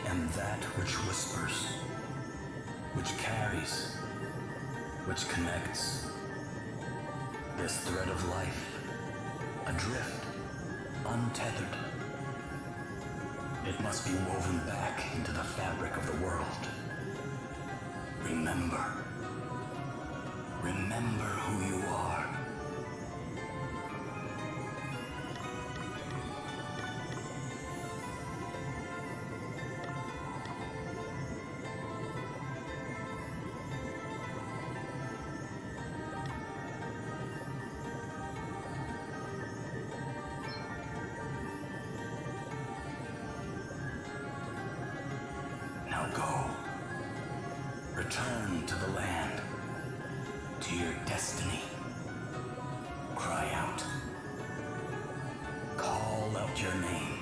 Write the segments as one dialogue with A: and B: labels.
A: am that which whispers, which carries, which connects. This thread of life, adrift, untethered. It must be woven back into the fabric of the world. Remember. Remember who you are. Now go. Return to the land, to your destiny. Cry out. Call out your name.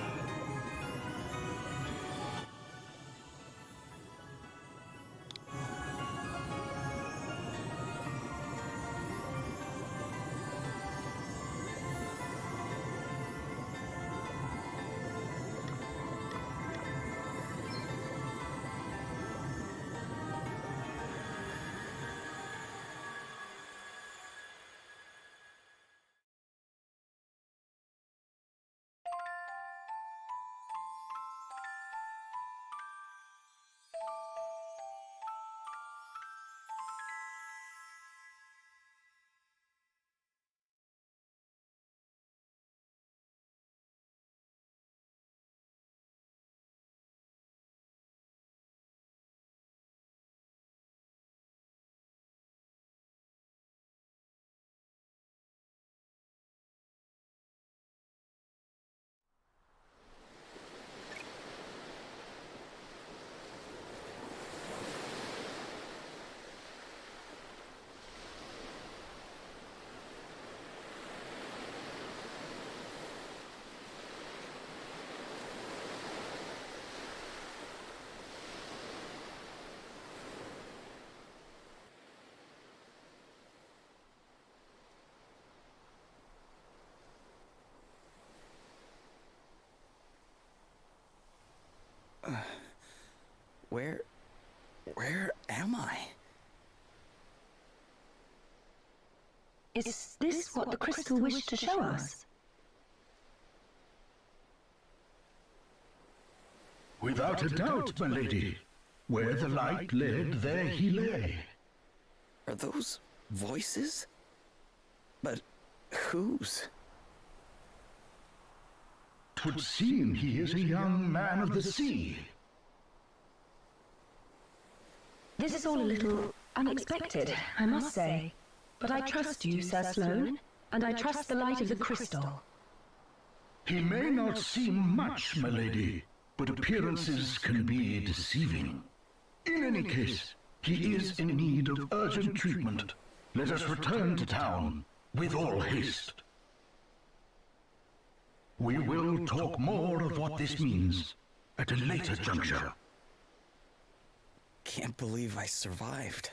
A: Where am I?
B: Is this what the crystal wished to show us?
C: Without a doubt, my lady. Where the light led, there he lay.
A: Are those voices? But whose?
C: 'Twould seem he is a young man of the sea.
B: This is all a little unexpected, I must say. But I trust you, Sir Sloane, and I trust the light of the crystal.
C: He may not seem much, my lady, but appearances can be deceiving. In any case, he is in need of urgent treatment. Let us return to town with all haste. We will talk more of what this means at a later juncture.
A: Can't believe I survived.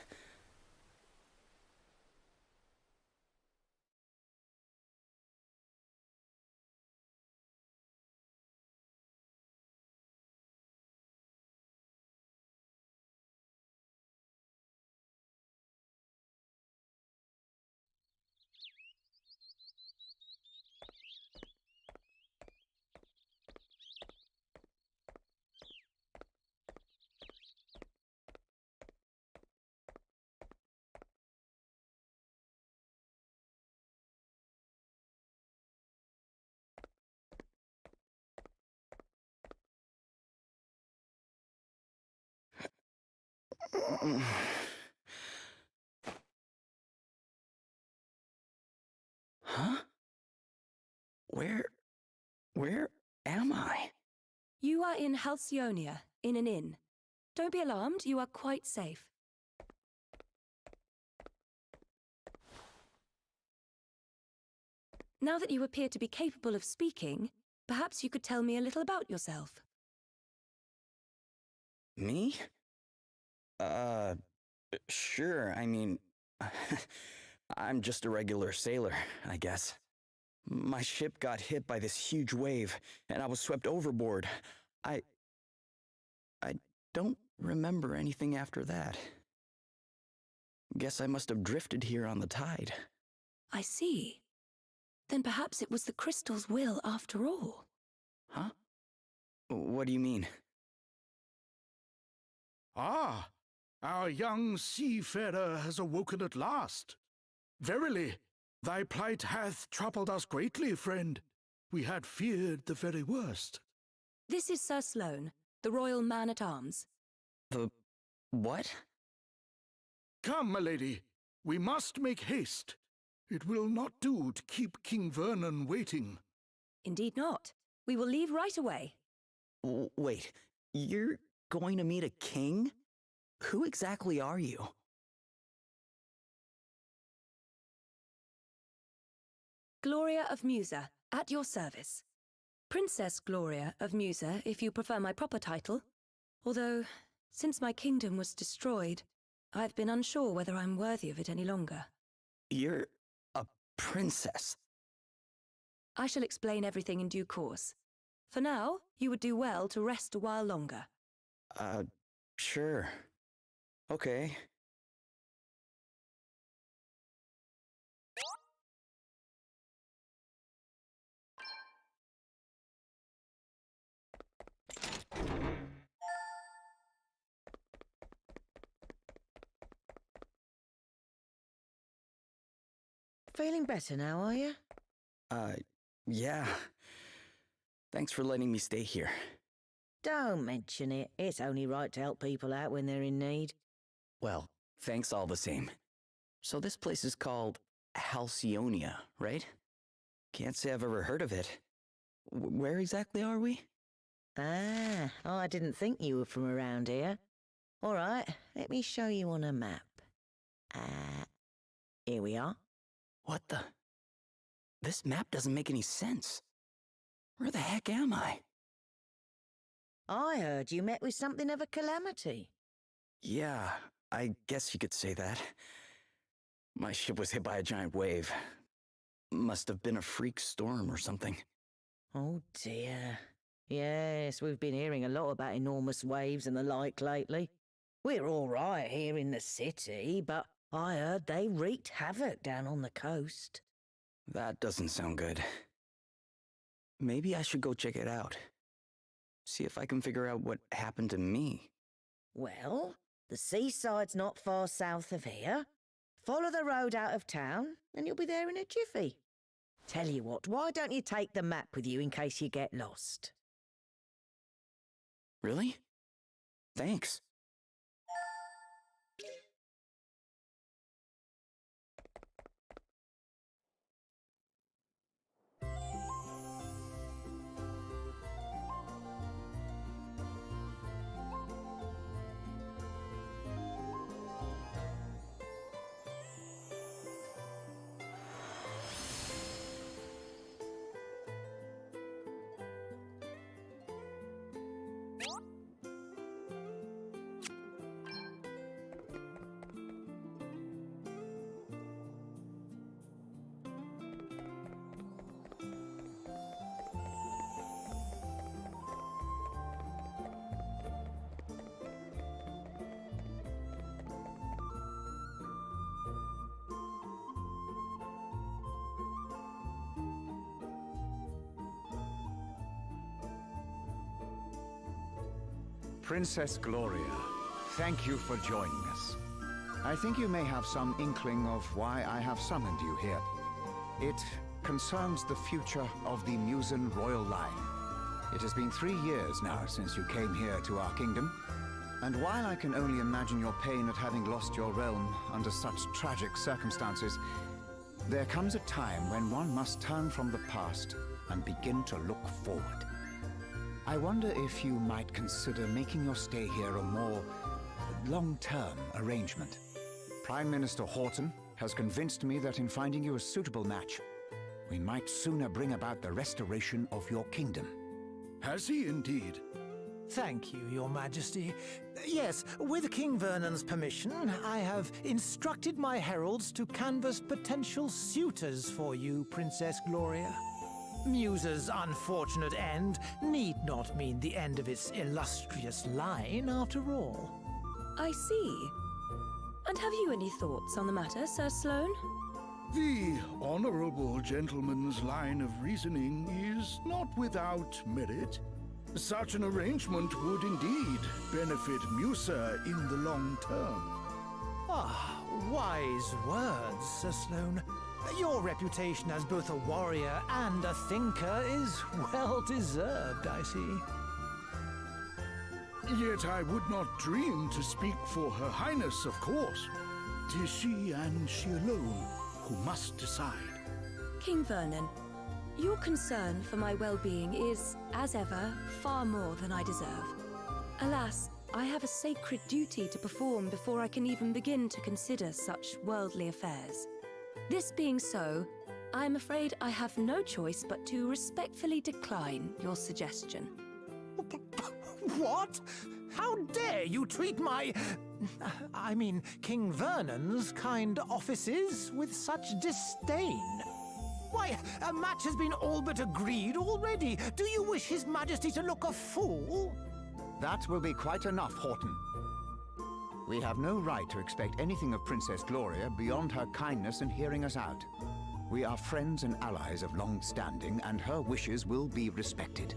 A: Huh? Where am I?
D: You are in Halcyonia, in an inn. Don't be alarmed, you are quite safe. Now that you appear to be capable of speaking, perhaps you could tell me a little about yourself.
A: Me? Sure, I mean, I'm just a regular sailor, I guess. My ship got hit by this huge wave, and I was swept overboard. I don't remember anything after that. Guess I must have drifted here on the tide.
D: I see. Then perhaps it was the crystal's will after all.
A: Huh? What do you mean?
C: Ah, our young seafarer has awoken at last. Verily, thy plight hath troubled us greatly, friend. We had feared the very worst.
D: This is Sir Sloane, the royal man-at-arms.
A: The what?
C: Come, my lady, we must make haste. It will not do to keep King Vernon waiting.
D: Indeed not. We will leave right away.
A: Wait, you're going to meet a king? Who exactly are you?
D: Gloria of Musa, at your service. Princess Gloria of Musa, if you prefer my proper title. Although, since my kingdom was destroyed, I've been unsure whether I'm worthy of it any longer.
A: You're a princess.
D: I shall explain everything in due course. For now, you would do well to rest a while longer.
A: Sure. Okay.
E: Feeling better now, are you?
A: Yeah. Thanks for letting me stay here.
E: Don't mention it. It's only right to help people out when they're in need.
A: Well, thanks all the same. So this place is called Halcyonia, right? Can't say I've ever heard of it. Where exactly are we?
E: Ah, I didn't think you were from around here. All right, let me show you on a map. Here we are.
A: What the? This map doesn't make any sense. Where the heck am I?
E: I heard you met with something of a calamity.
A: Yeah, I guess you could say that. My ship was hit by a giant wave. Must have been a freak storm or something.
E: Oh dear. Yes, we've been hearing a lot about enormous waves and the like lately. We're all right here in the city, but I heard they wreaked havoc down on the coast.
A: That doesn't sound good. Maybe I should go check it out. See if I can figure out what happened to me.
E: Well, the seaside's not far south of here. Follow the road out of town, and you'll be there in a jiffy. Tell you what, why don't you take the map with you in case you get lost?
A: Really? Thanks.
F: Princess Gloria, thank you for joining us. I think you may have some inkling of why I have summoned you here. It concerns the future of the Musan royal line. It has been 3 years now since you came here to our kingdom, and while I can only imagine your pain at having lost your realm under such tragic circumstances, there comes a time when one must turn from the past and begin to look forward. I wonder if you might consider making your stay here a more long-term arrangement. Prime Minister Horton has convinced me that in finding you a suitable match, we might sooner bring about the restoration of your kingdom.
C: Has he indeed?
G: Thank you, Your Majesty. Yes, with King Vernon's permission, I have instructed my heralds to canvass potential suitors for you, Princess Gloria. Musa's unfortunate end need not mean the end of its illustrious line, after all.
D: I see. And have you any thoughts on the matter, Sir Sloane?
C: The honorable gentleman's line of reasoning is not without merit. Such an arrangement would indeed benefit Musa in the long term.
G: Ah, wise words, Sir Sloane. Your reputation as both a warrior and a thinker is well deserved, I see.
C: Yet I would not dream to speak for Her Highness, of course. 'Tis she and she alone who must decide.
D: King Vernon, your concern for my well-being is, as ever, far more than I deserve. Alas, I have a sacred duty to perform before I can even begin to consider such worldly affairs. This being so, I am afraid I have no choice but to respectfully decline your suggestion.
G: What? How dare you treat I mean, King Vernon's kind offices with such disdain? Why, a match has been all but agreed already. Do you wish His Majesty to look a fool?
F: That will be quite enough, Horton. We have no right to expect anything of Princess Gloria beyond her kindness in hearing us out. We are friends and allies of long standing, and her wishes will be respected.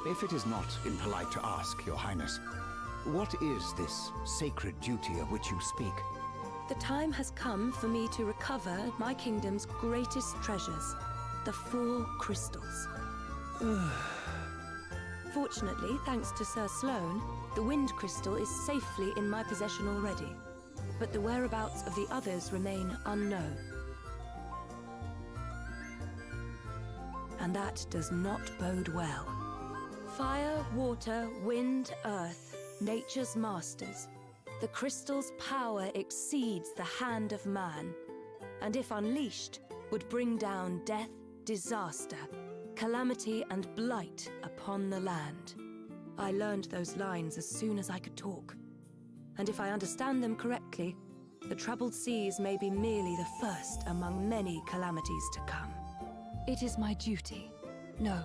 F: If it is not impolite to ask, Your Highness, what is this sacred duty of which you speak?
D: The time has come for me to recover my kingdom's greatest treasures, the 4 crystals. Fortunately, thanks to Sir Sloane, the Wind Crystal is safely in my possession already, but the whereabouts of the others remain unknown. And that does not bode well. Fire, water, wind, earth, nature's masters. The crystal's power exceeds the hand of man, and if unleashed, would bring down death, disaster, calamity and blight upon the land. I learned those lines as soon as I could talk. And if I understand them correctly, the troubled seas may be merely the first among many calamities to come.
H: It is my duty, no,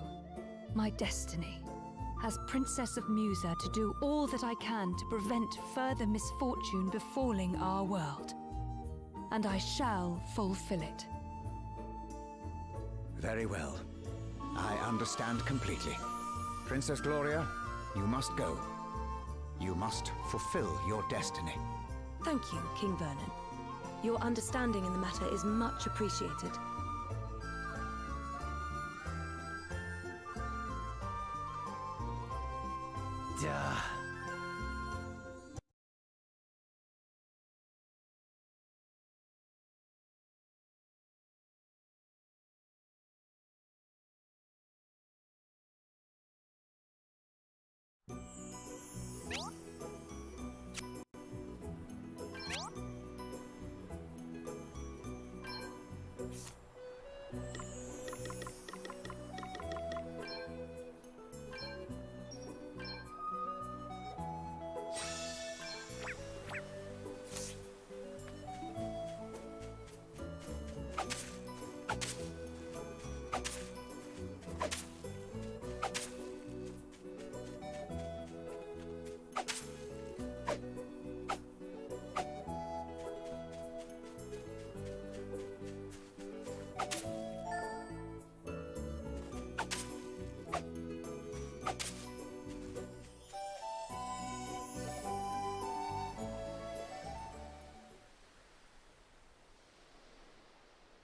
H: my destiny, as Princess of Musa, to do all that I can to prevent further misfortune befalling our world. And I shall fulfill it.
F: Very well. I understand completely. Princess Gloria, you must go. You must fulfill your destiny.
D: Thank you, King Vernon. Your understanding in the matter is much appreciated.
G: Duh.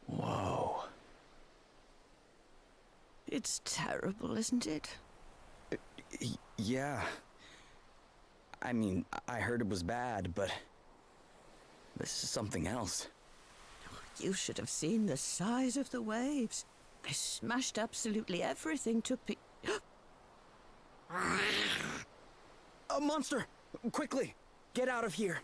A: Whoa.
E: It's terrible, isn't it?
A: Yeah. I mean, I heard it was bad, but this is something else.
E: You should have seen the size of the waves. They smashed absolutely everything to
A: A monster! Quickly! Get out of here!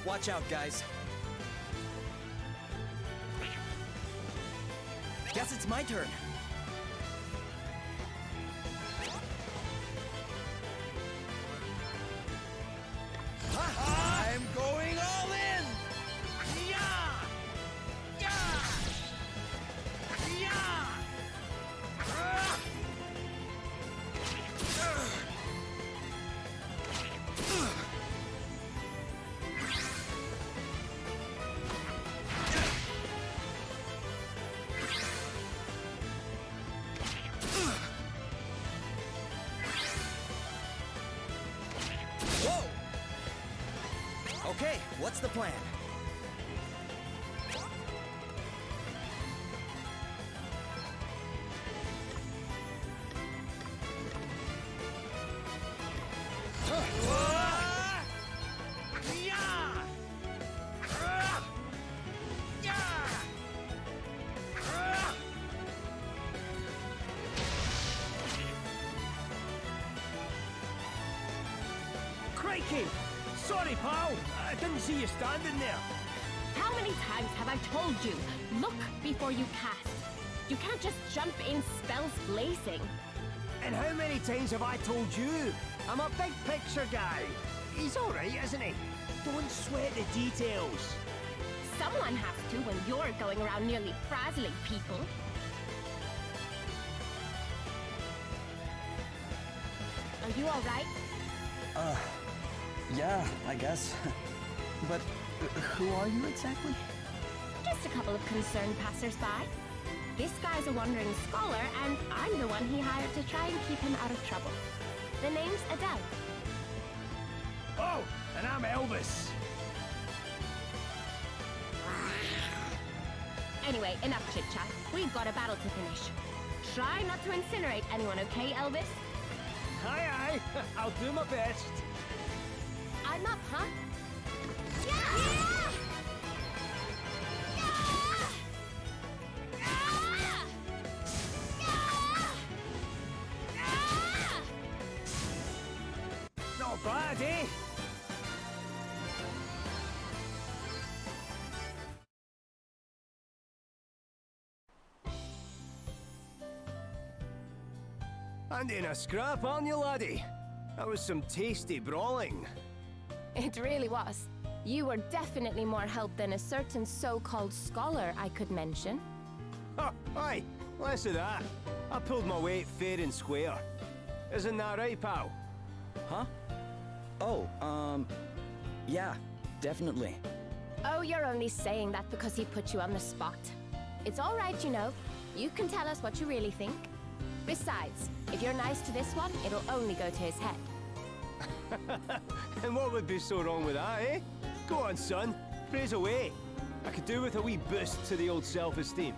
A: Watch out, guys. Guess it's my turn. Ha! Okay, what's the plan?
I: Crikey! Sorry, pal. I didn't see you standing there.
J: How many times have I told you? Look before you cast. You can't just jump in spells blazing.
I: And how many times have I told you? I'm a big picture guy. He's alright, isn't he? Don't sweat the details.
J: Someone has to when you're going around nearly frazzling people. Are you alright?
A: Yeah, I guess. But who are you exactly?
J: Just a couple of concerned passers-by. This guy's a wandering scholar, and I'm the one he hired to try and keep him out of trouble. The name's Adele.
I: Oh, and I'm Elvis.
J: Anyway, enough chit-chat. We've got a battle to finish. Try not to incinerate anyone, okay, Elvis?
I: Aye, aye. I'll do my best.
J: I'm up, huh? Yeah!
I: Not bad, eh? And in a scrap, aren't you, laddie? That was some tasty brawling.
J: It really was. You were definitely more help than a certain so-called scholar I could mention.
I: Ha! Aye, less of that. I pulled my weight fair and square. Isn't that right, pal?
A: Huh? Oh, yeah, definitely.
J: Oh, you're only saying that because he put you on the spot. It's all right, you know. You can tell us what you really think. Besides, if you're nice to this one, it'll only go to his head.
I: And what would be so wrong with that, eh? Go on, son. Praise away. I could do with a wee boost to the old self-esteem.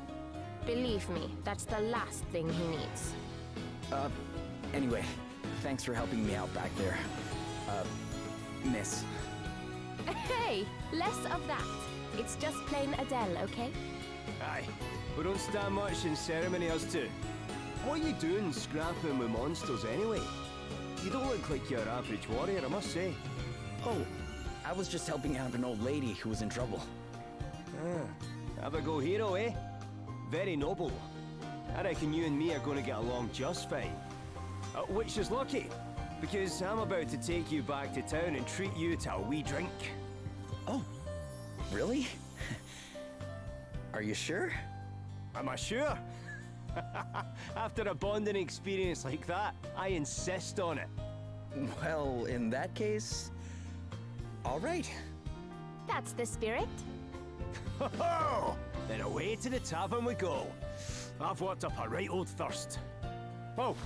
J: Believe me, that's the last thing he needs.
A: Anyway, thanks for helping me out back there. Miss.
J: Hey, less of that. It's just plain Adele, okay?
I: Aye, we don't stand much in ceremony, us two. What are you doing scrapping with monsters anyway? You don't look like your average warrior, I must say.
A: Oh, I was just helping out an old lady who was in trouble.
I: Have a go hero, eh? Very noble. I reckon you and me are going to get along just fine. Which is lucky, because I'm about to take you back to town and treat you to a wee drink.
A: Oh, really? Are you sure?
I: Am I sure? After a bonding experience like that, I insist on it.
A: Well, in that case, all right.
J: That's the spirit.
I: Ho-ho! Then away to the tavern we go. I've worked up a right old thirst. Oh,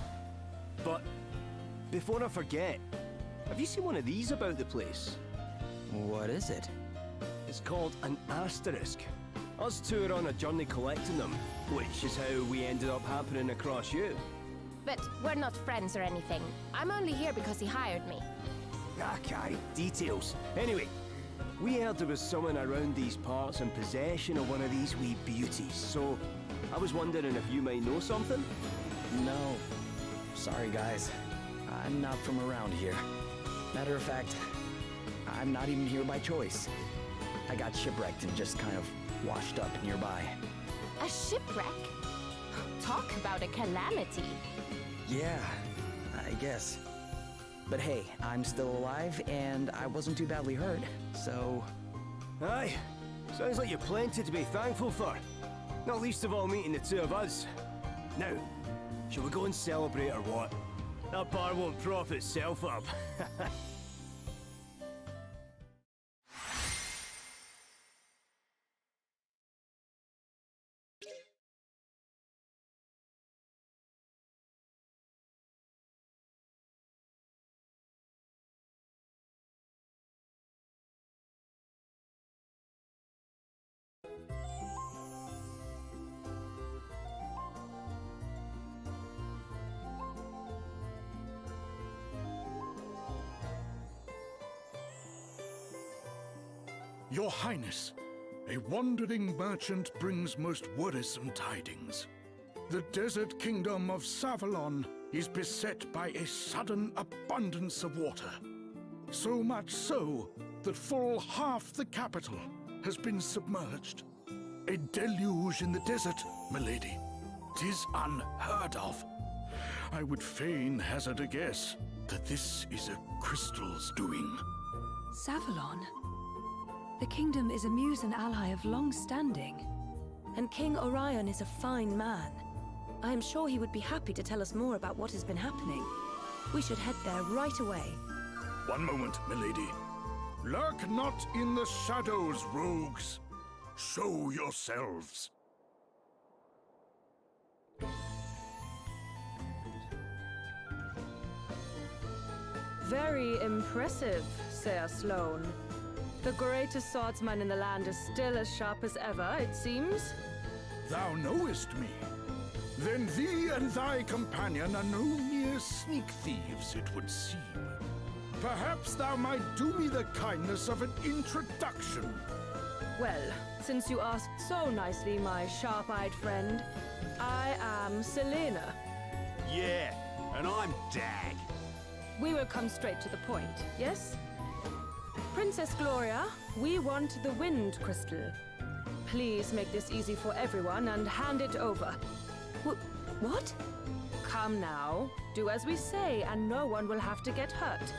I: but before I forget, have you seen one of these about the place?
A: What is it?
I: It's called an asterisk. Us two are on a journey collecting them, which is how we ended up happening across you.
J: But we're not friends or anything. I'm only here because he hired me.
I: Okay, details. Anyway, we heard there was someone around these parts in possession of one of these wee beauties, so I was wondering if you might know something?
A: No. Sorry, guys. I'm not from around here. Matter of fact, I'm not even here by choice. I got shipwrecked and just kind of washed up nearby.
J: A shipwreck? Talk about a calamity.
A: Yeah, I guess. But hey, I'm still alive, and I wasn't too badly hurt, so...
I: Aye, sounds like you've plenty to be thankful for. Not least of all meeting the two of us. Now, shall we go and celebrate or what? That bar won't prop itself up.
C: Your Highness, a wandering merchant brings most worrisome tidings. The desert kingdom of Savalon is beset by a sudden abundance of water. So much so that full half the capital has been submerged. A deluge in the desert, milady. 'Tis unheard of. I would fain hazard a guess that this is a crystal's doing.
H: Savalon? The kingdom is a Musan ally of long standing.
D: And King Orion is a fine man. I am sure he would be happy to tell us more about what has been happening. We should head there right away.
C: One moment, milady. Lurk not in the shadows, rogues. Show yourselves.
K: Very impressive, Sir Sloane. The greatest swordsman in the land is still as sharp as ever, it seems.
C: Thou knowest me. Then thee and thy companion are no mere sneak thieves, it would seem. Perhaps thou might do me the kindness of an introduction.
K: Well, since you asked so nicely, my sharp-eyed friend, I am Selena.
L: Yeah, and I'm Dag.
K: We will come straight to the point, yes? Princess Gloria, we want the Wind Crystal. Please make this easy for everyone and hand it over.
D: What?
K: Come now, do as we say and no one will have to get hurt.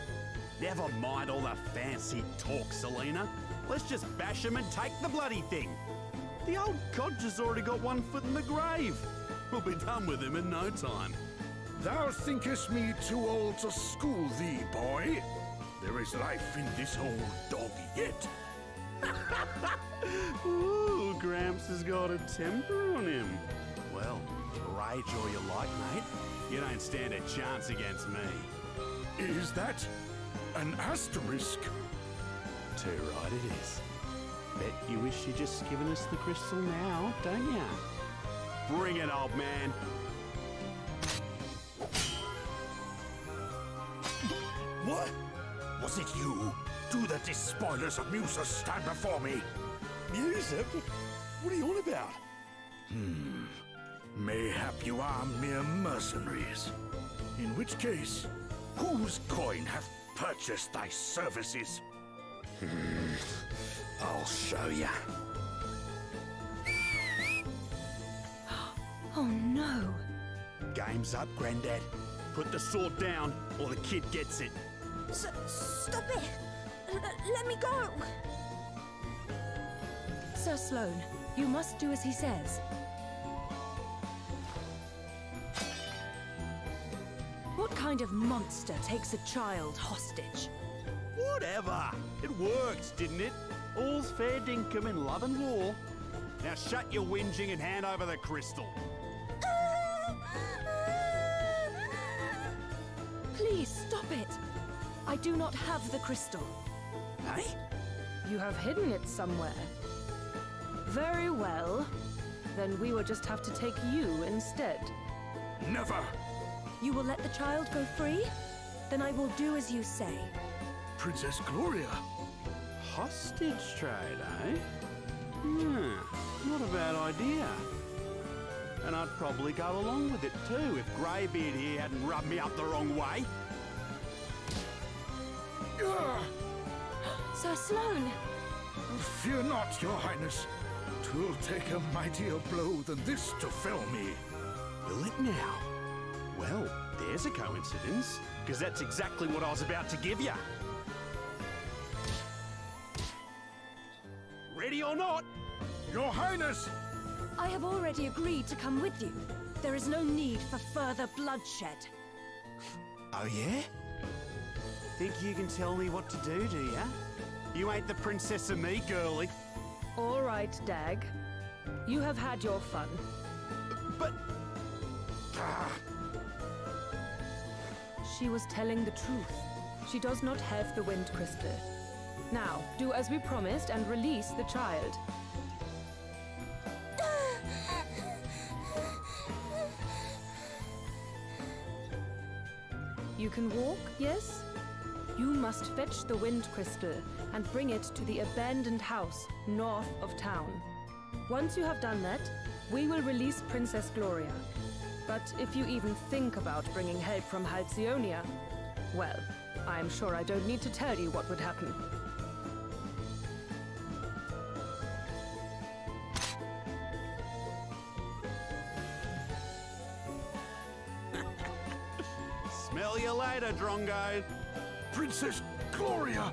L: Never mind all the fancy talk, Selena. Let's just bash him and take the bloody thing. The old codger's already got one foot in the grave. We'll be done with him in no time.
C: Thou thinkest me too old to school thee, boy? There is life in this old dog yet.
L: Ooh, Gramps has got a temper on him. Well, rage all you like, mate. You don't stand a chance against me.
C: Is that an asterisk?
L: Too right it is. Bet you wish you'd just given us the crystal now, don't ya? Bring it, old man.
C: What? Was it you? Do the despoilers of Musa stand before me?
L: Musa? What are you on about?
C: Mayhap you are mere mercenaries. In which case, whose coin hath purchased thy services? I'll show ya.
D: Oh no.
L: Game's up, Grandad. Put the sword down, or the kid gets it.
J: Stop it! Let me go!
D: Sir Sloane, you must do as he says. What kind of monster takes a child hostage?
L: Whatever. It worked, didn't it? All's fair dinkum in love and war. Now shut your whinging and hand over the crystal.
D: Please stop it. I do not have the crystal.
L: Hey?
K: You have hidden it somewhere. Very well. Then we will just have to take you instead.
C: Never!
D: You will let the child go free? Then I will do as you say.
C: Princess Gloria!
L: Hostage trade, eh? Not a bad idea. And I'd probably go along with it too if Greybeard here hadn't rubbed me up the wrong way.
D: Sir Sloane!
C: Fear not, your highness. 'Twill take a mightier blow than this to fell me.
L: Will it now? Well, there's a coincidence, because that's exactly what I was about to give you. Ready or not?
C: Your highness!
D: I have already agreed to come with you. There is no need for further bloodshed.
L: Oh yeah? Think you can tell me what to do ya? You ain't the princess of me, girlie.
K: All right, Dag. You have had your fun.
L: But...
K: She was telling the truth. She does not have the Wind Crystal. Now, do as we promised and release the child. You can walk, yes? You must fetch the wind crystal and bring it to the abandoned house north of town. Once you have done that, we will release Princess Gloria. But if you even think about bringing help from Halcyonia, well, I'm sure I don't need to tell you what would happen.
L: Smell you later, Drongo.
C: Princess Gloria!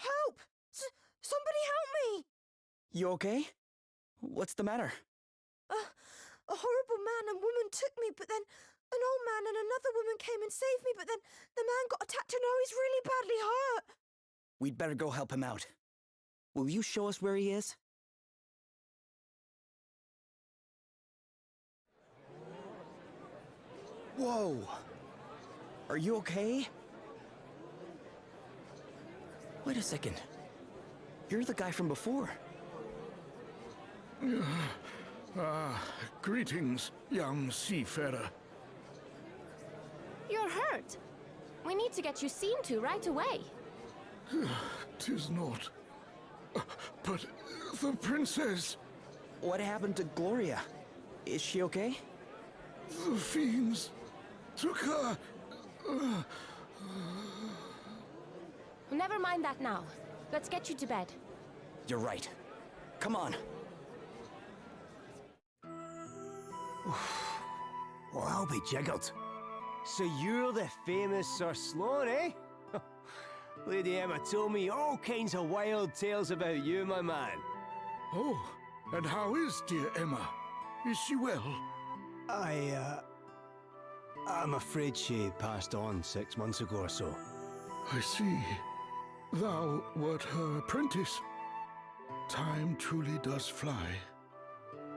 M: Help! Somebody help me!
A: You okay? What's the matter?
M: A horrible man and woman took me, but then an old man and another woman came and saved me, but then the man got attacked and now he's really badly hurt.
A: We'd better go help him out. Will you show us where he is? Whoa! Are you okay? Wait a second. You're the guy from before.
C: Greetings, young seafarer.
J: You're hurt. We need to get you seen to right away.
C: 'Tis not. But the princess...
A: What happened to Gloria? Is she okay?
C: The fiends took her...
J: Never mind that now. Let's get you to bed.
A: You're right. Come on.
I: Well, I'll be jiggered. So you're the famous Sir Sloan, eh? Lady Emma told me all kinds of wild tales about you, my man.
C: Oh, and how is dear Emma? Is she well?
I: I'm afraid she passed on 6 months ago or so.
C: I see. Thou wert her apprentice. Time truly does fly.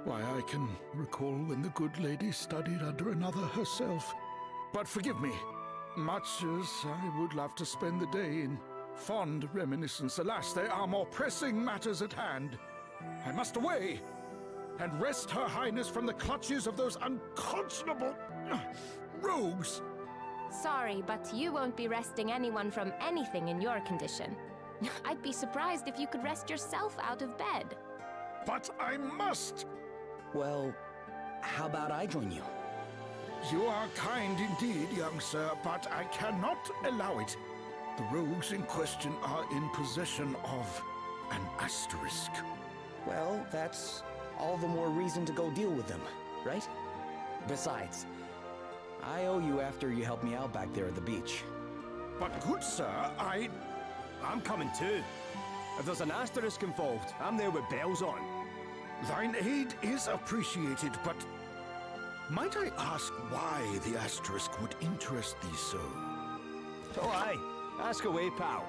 C: Why, I can recall when the good lady studied under another herself. But forgive me, much as I would love to spend the day in fond reminiscence, alas, there are more pressing matters at hand. I must away and wrest Her Highness from the clutches of those unconscionable rogues.
J: Sorry, but you won't be wresting anyone from anything in your condition. I'd be surprised if you could wrest yourself out of bed.
C: But I must!
A: Well, how about I join you?
C: You are kind indeed, young sir, but I cannot allow it. The rogues in question are in possession of an asterisk.
A: Well, that's all the more reason to go deal with them, right? Besides, I owe you after you helped me out back there at the beach.
C: But good sir,
I: I'm coming too. If there's an asterisk involved, I'm there with bells on.
C: Thine aid is appreciated, but might I ask why the asterisk would interest thee so?
I: Oh aye, ask away, pal.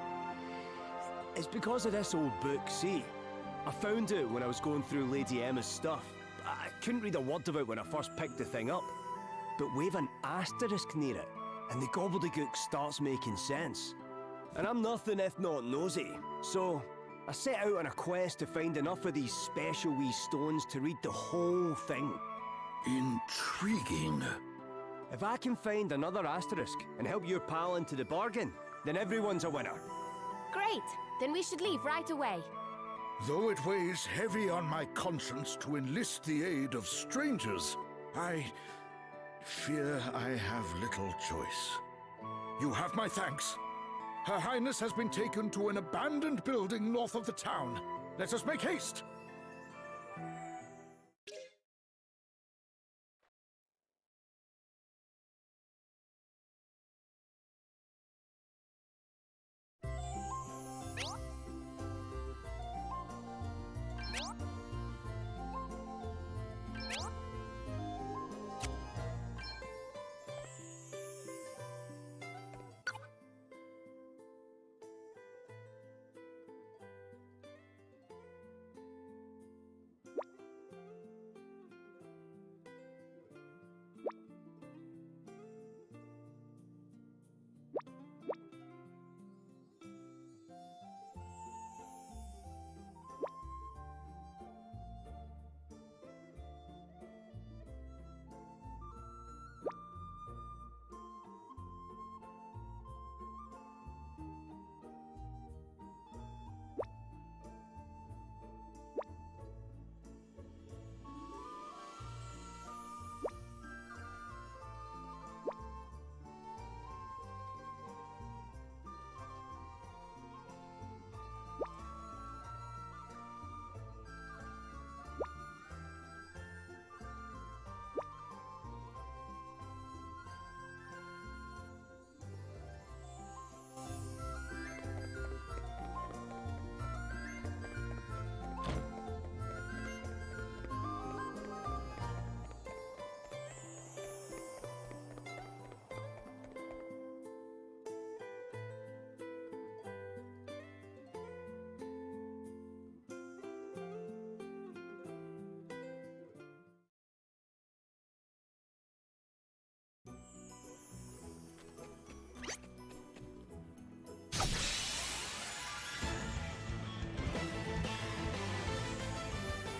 I: It's because of this old book, see? I found it when I was going through Lady Emma's stuff. I couldn't read a word of it when I first picked the thing up. But wave an asterisk near it, and the gobbledygook starts making sense. And I'm nothing if not nosy, so I set out on a quest to find enough of these special wee stones to read the whole thing.
C: Intriguing.
I: If I can find another asterisk and help your pal into the bargain, then everyone's a winner.
J: Great! Then we should leave right away.
C: Though it weighs heavy on my conscience to enlist the aid of strangers, I fear I have little choice. You have my thanks. Her Highness has been taken to an abandoned building north of the town. Let us make haste!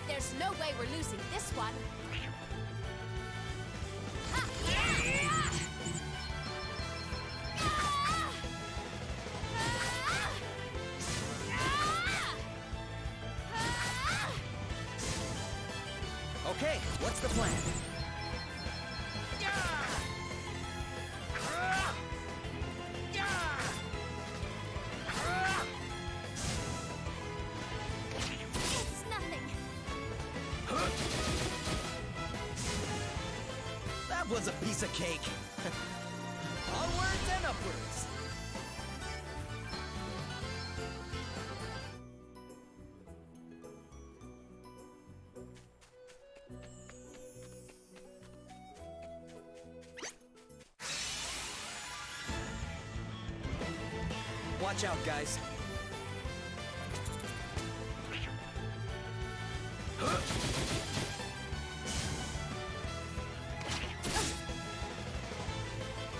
J: There's no way we're losing this one.
A: Okay, what's the plan?
J: It's nothing.
A: That was a piece of cake. Onwards and upwards. Watch out, guys.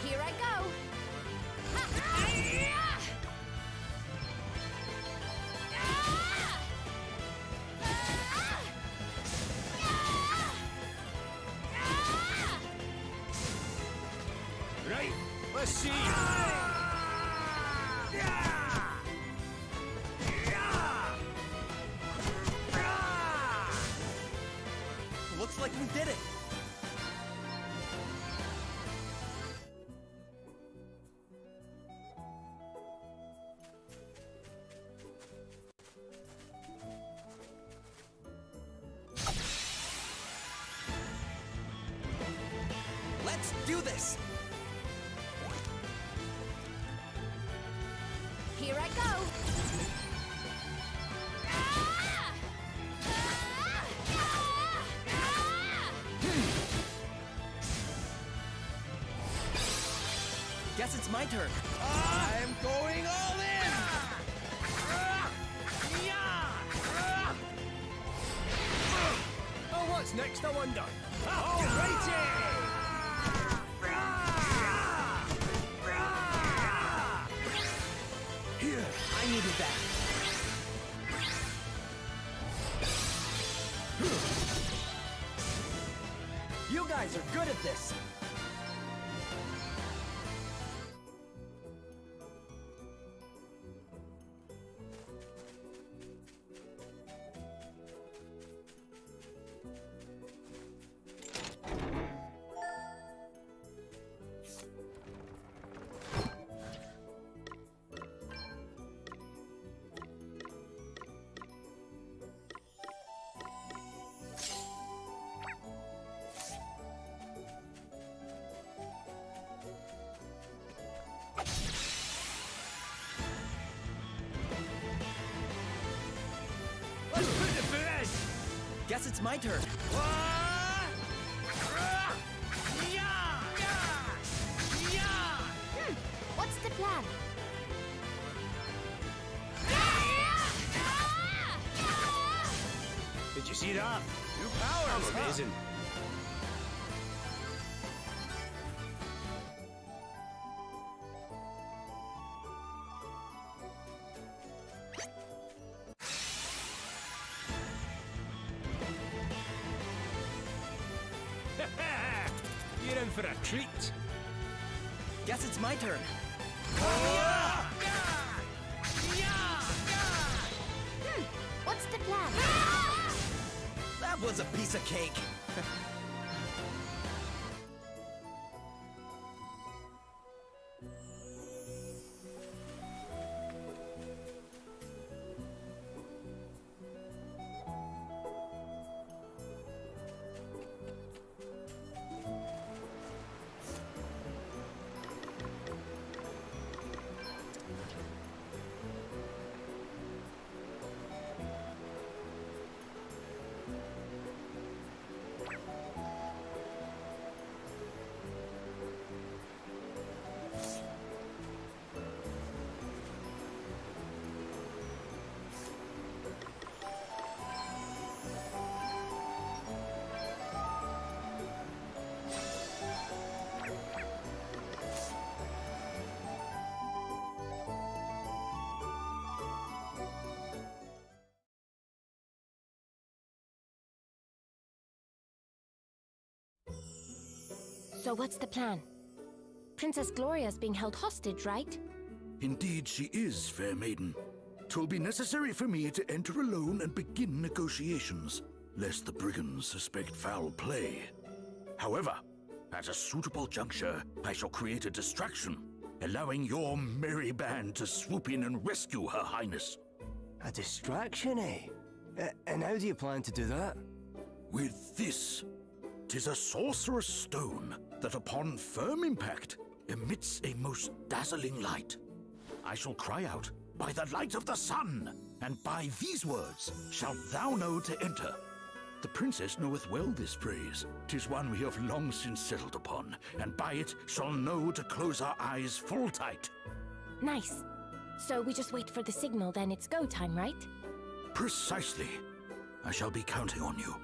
J: Here I go.
I: Right, let's see.
A: this!
J: Here I go!
A: Guess it's my turn. I'm going all in!
I: Oh, what's next, I wonder?
A: Here, I needed that. You guys are good at this.
I: Let's put it for this!
A: Guess it's my turn.
J: What's the plan?
I: Did you see that? New powers,
A: huh?
I: amazing. You're in for a treat.
A: Guess it's my turn.
J: What's the plan?
A: That was a piece of cake.
J: So what's the plan? Princess Gloria's being held hostage, right?
C: Indeed she is, fair maiden. 'Twill be necessary for me to enter alone and begin negotiations, lest the brigands suspect foul play. However, at a suitable juncture, I shall create a distraction, allowing your merry band to swoop in and rescue Her Highness.
I: A distraction, eh? And how do you plan to do that?
C: With this, 'tis a sorcerer's stone that upon firm impact emits a most dazzling light. I shall cry out, "By the light of the sun!" and by these words shalt thou know to enter. The princess knoweth well this phrase. 'Tis one we have long since settled upon, and by it shall know to close our eyes full tight.
J: Nice. So we just wait for the signal, then it's go time, right?
C: Precisely. I shall be counting on you.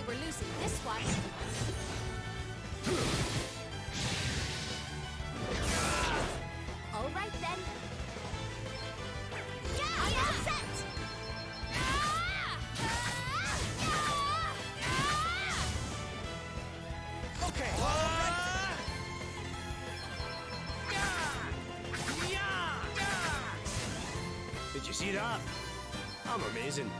J: we're losing this one. All right then. I'm all set.
I: Okay. Did you see that? I'm amazing.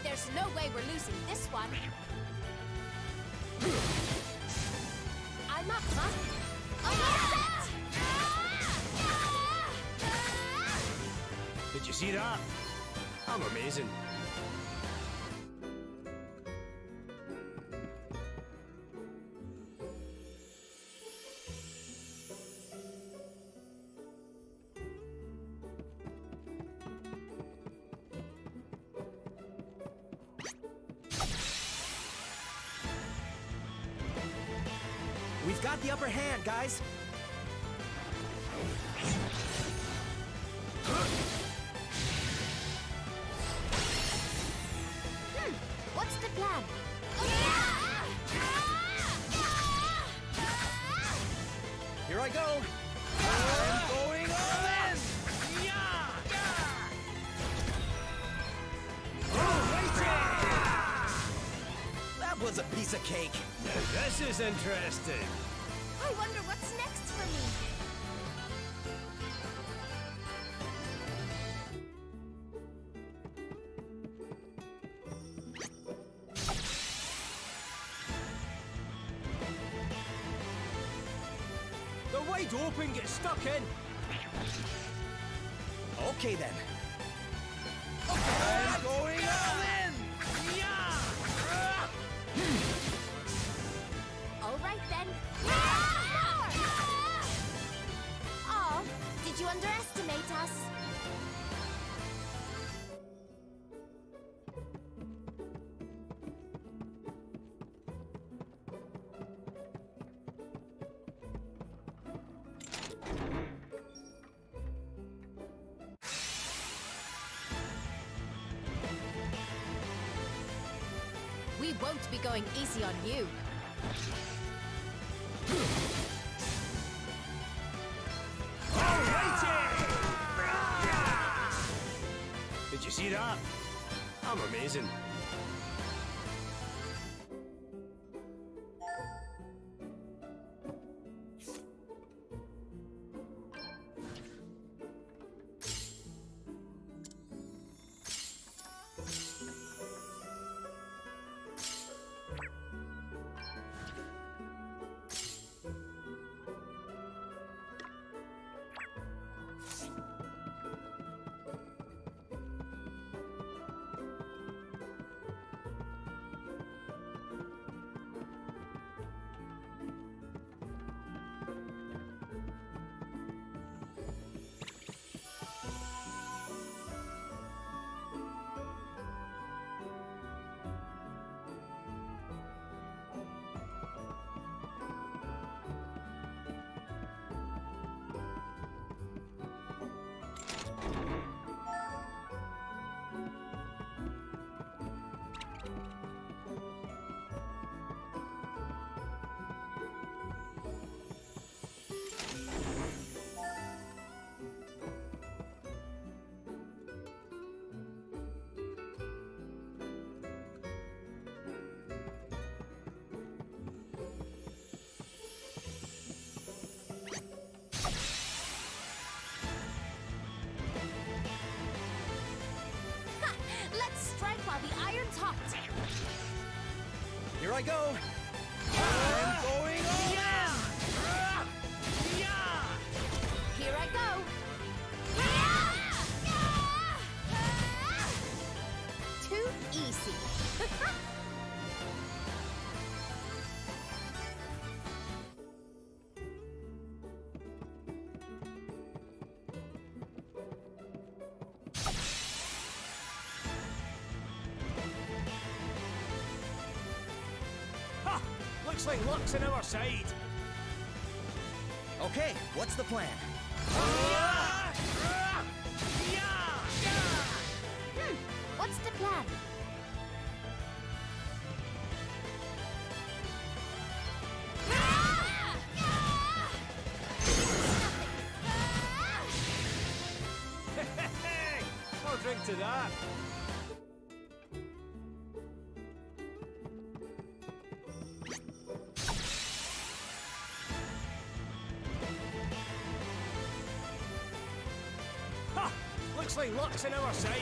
J: There's no way we're losing this one. I'm up, huh? I'm all set!
I: Did you see that? I'm amazing.
A: We've got the upper hand, guys.
J: What's the plan?
A: Here I go. I'm going all in. That was a piece of cake.
I: This is interesting.
J: I wonder what's next for me.
I: They're wide open, get stuck in.
A: Okay then. I'm going all in.
J: All right then. Oh, did you underestimate us? We won't be going easy on you.
I: Did you see that? I'm amazing.
A: Here I go. I'm going all in.
J: Here I go. easy.
I: Ha! Looks like luck's on our side.
A: Okay, what's the plan?
J: What's the plan?
I: I'll drink to that. Ha! Looks like luck's on our side.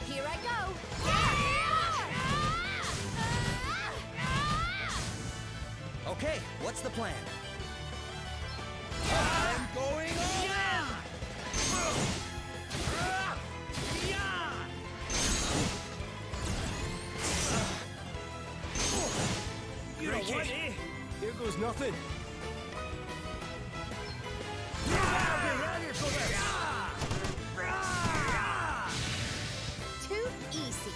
J: Here I go.
A: Okay, what's the plan? I'm going all
I: You know what, eh? Here goes nothing.
J: Too easy.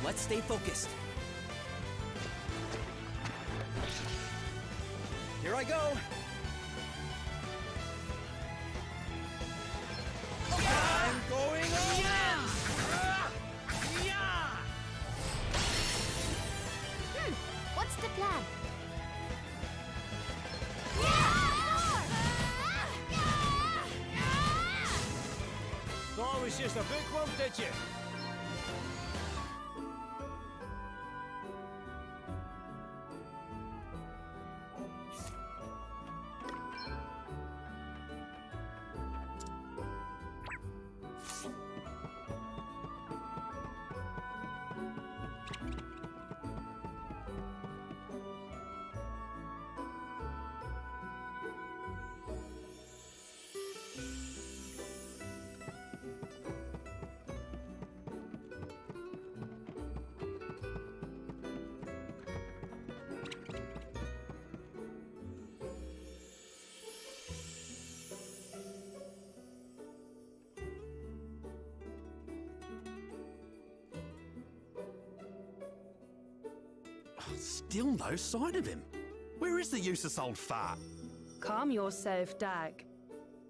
A: Let's stay focused. Here I go. I'm going on.
J: What's the plan?
I: Thought it was just a bookworm, did you?
L: Still no sign of him. Where is the useless old fart?
K: Calm yourself, Dag.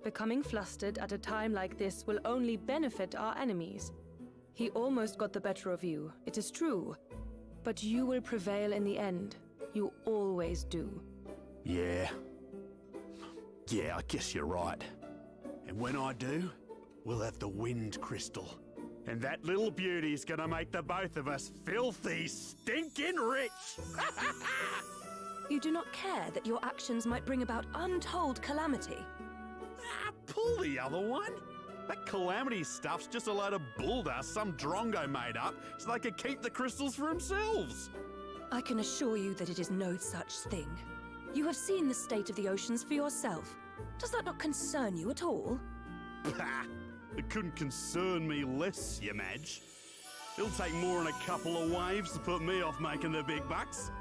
K: Becoming flustered at a time like this will only benefit our enemies. He almost got the better of you, it is true. But you will prevail in the end. You always do.
L: Yeah, I guess you're right. And when I do, we'll have the wind crystal. And that little beauty's gonna make the both of us filthy, stinking rich!
D: You do not care that your actions might bring about untold calamity.
L: Pull the other one. That calamity stuff's just a load of bulldust some drongo made up so they could keep the crystals for themselves.
D: I can assure you that it is no such thing. You have seen the state of the oceans for yourself. Does that not concern you at all?
L: Bah! It couldn't concern me less, you Madge. It'll take more than a couple of waves to put me off making the big bucks.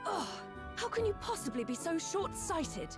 D: Oh, how can you possibly be so short-sighted?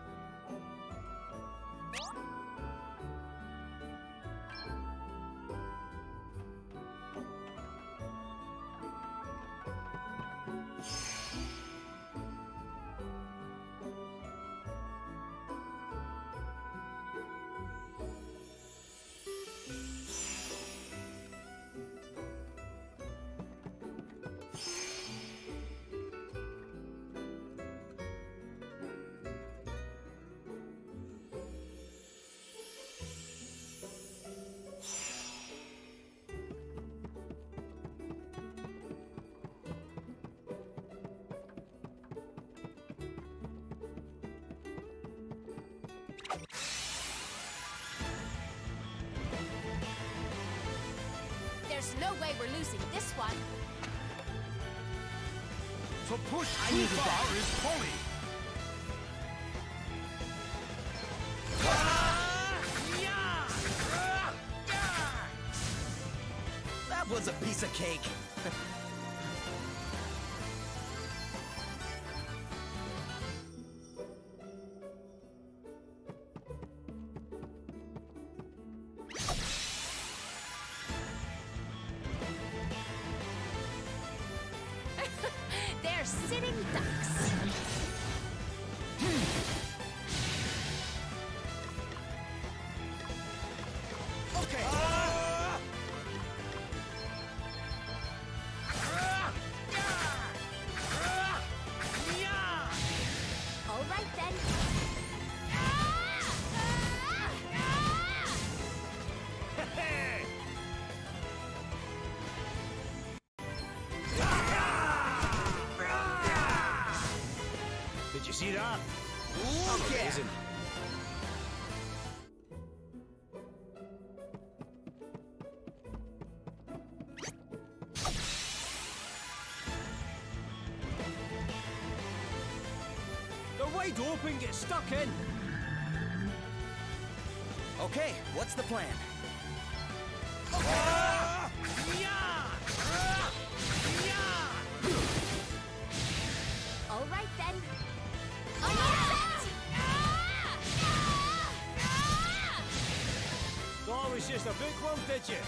J: There's no way we're losing this one.
C: To push too far is folly.
A: That was a piece of cake.
J: They're sitting ducks.
A: Okay.
J: All right then.
L: Did you see that?
A: Amazing.
I: They're wide open, get stuck in.
A: Okay, what's the plan?
J: All right then. On your set.
I: Thought it was just a bookworm, did you?